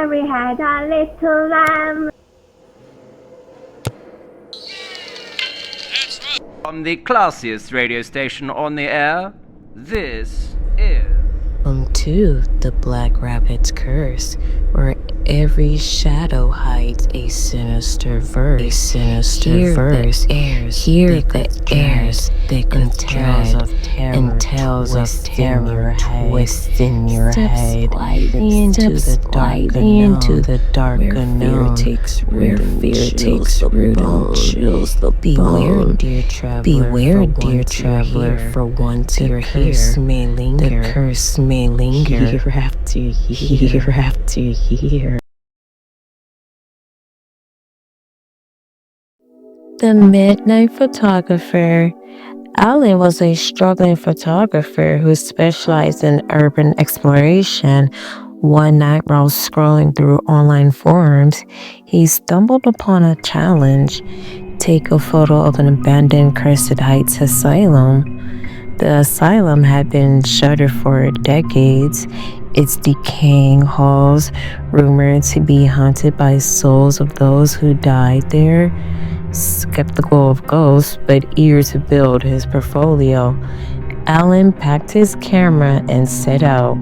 Mary had a little lamb. From the classiest radio station on the air, this is... Welcome to the Black Rabbit's Curse, where every shadow hides a sinister verse. Hear the airs thick with tales of terror, twist in your head, into the dark unknown, where fear takes root and chills the bone. Beware, dear traveler, for once you're here, the curse may linger year after year. The Midnight Photographer. Alan was a struggling photographer who specialized in urban exploration. One night, while scrolling through online forums, he stumbled upon a challenge: take a photo of an abandoned Crescent Heights asylum. The asylum had been shuttered for decades, its decaying halls rumored to be haunted by souls of those who died there. Skeptical of ghosts, but eager to build his portfolio, Alan packed his camera and set out.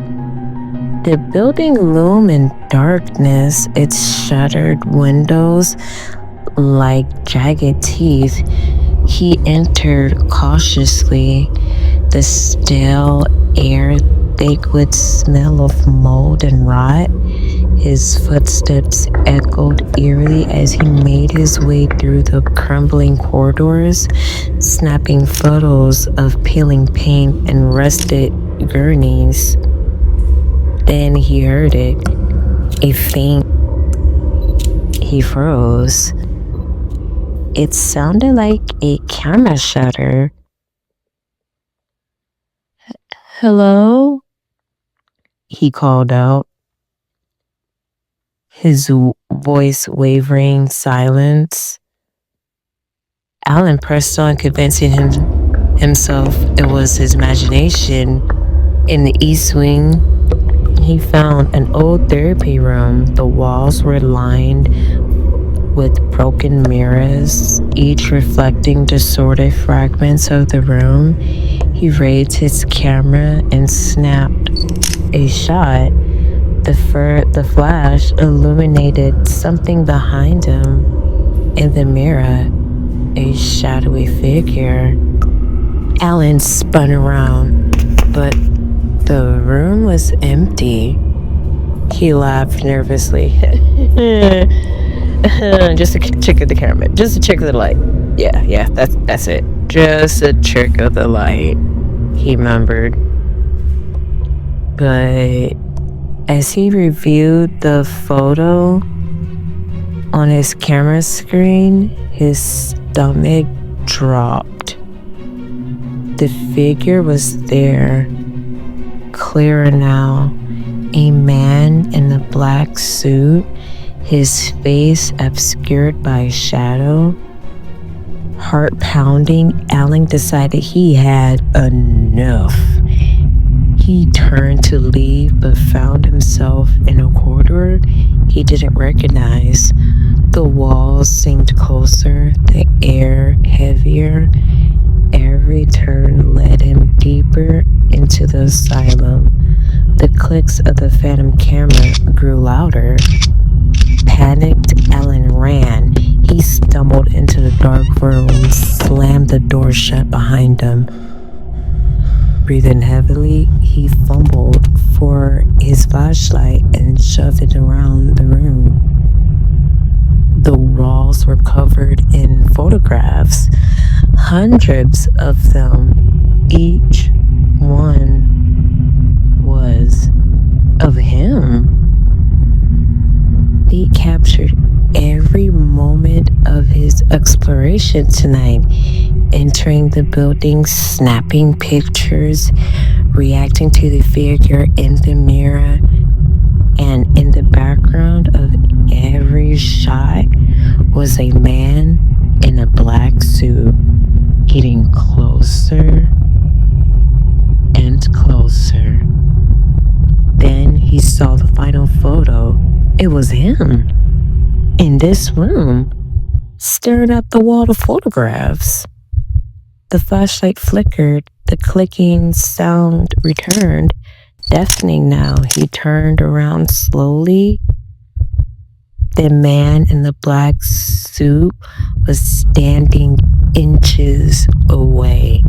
The building loomed in darkness, its shuttered windows like jagged teeth. He entered cautiously, the stale air thick with smell of mold and rot. His footsteps echoed eerily as he made his way through the crumbling corridors, snapping photos of peeling paint and rusted gurneys. Then he heard it, a faint. He froze. It sounded like a camera shutter. "Hello?" he called out, his voice wavering silence. Alan pressed on, convincing himself it was his imagination. In the east wing, he found an old therapy room. The walls were lined with broken mirrors, each reflecting distorted fragments of the room. He raised his camera and snapped a shot. The flash illuminated something behind him. In the mirror, a shadowy figure. Alan spun around, but the room was empty. He laughed nervously. Just a trick of the camera. Just a trick of the light. Yeah, that's it. Just a trick of the light, he murmured. But as he reviewed the photo on his camera screen, his stomach dropped. The figure was there, clearer now. A man in a black suit, his face obscured by shadow. Heart pounding, Alan decided he had enough. He turned to leave, but found himself in a corridor he didn't recognize. The walls seemed closer, the air heavier. Every turn led him deeper into the asylum. The clicks of the phantom camera grew louder. Panicked, Alan ran. He stumbled into the dark room, slammed the door shut behind him. Breathing heavily, he fumbled for his flashlight and shoved it around the room. The walls were covered in photographs, hundreds of them. Each one was of him. He captured every moment of his exploration tonight, entering the building, snapping pictures, reacting to the figure in the mirror, and in the background of every shot was a man in a black suit, getting closer and closer. Then he saw the final photo. it was him in this room, staring at the wall of photographs. The flashlight flickered, the clicking sound returned, deafening now. He turned around slowly. The man in the black suit was standing inches away,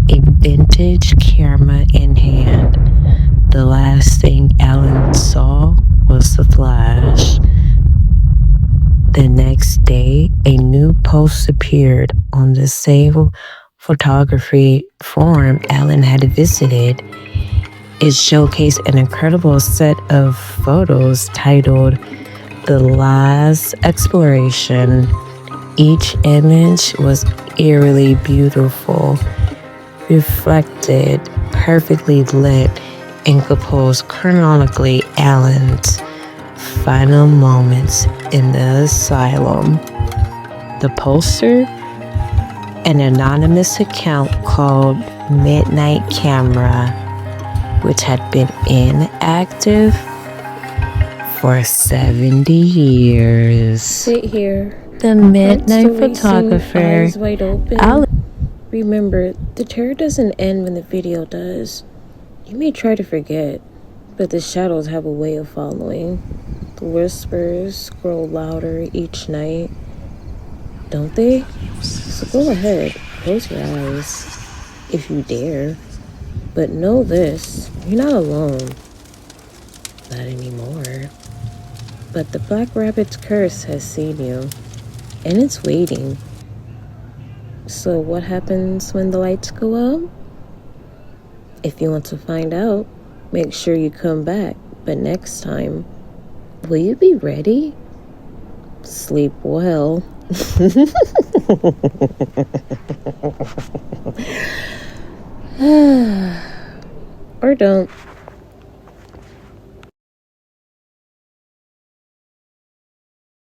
a vintage camera in hand. The last thing Alan saw was the flash. The next day, a new post appeared on the same photography forum Alan had visited. It showcased an incredible set of photos titled The Last Exploration. Each image was eerily beautiful, reflected, perfectly lit, and composed chronologically Alan's final moments in the asylum. The poster, an anonymous account called Midnight Camera, which had been inactive for 70 years. Sit here. The midnight photographer, eyes wide open. Alan. Remember, the terror doesn't end when the video does. You may try to forget, but the shadows have a way of following. The whispers grow louder each night, don't they? So go ahead, close your eyes, if you dare. But know this, you're not alone. Not anymore. But the Black Rabbit's curse has seen you, and it's waiting. So what happens when the lights go out? If you want to find out, make sure you come back. But next time, will you be ready? Sleep well. Or don't.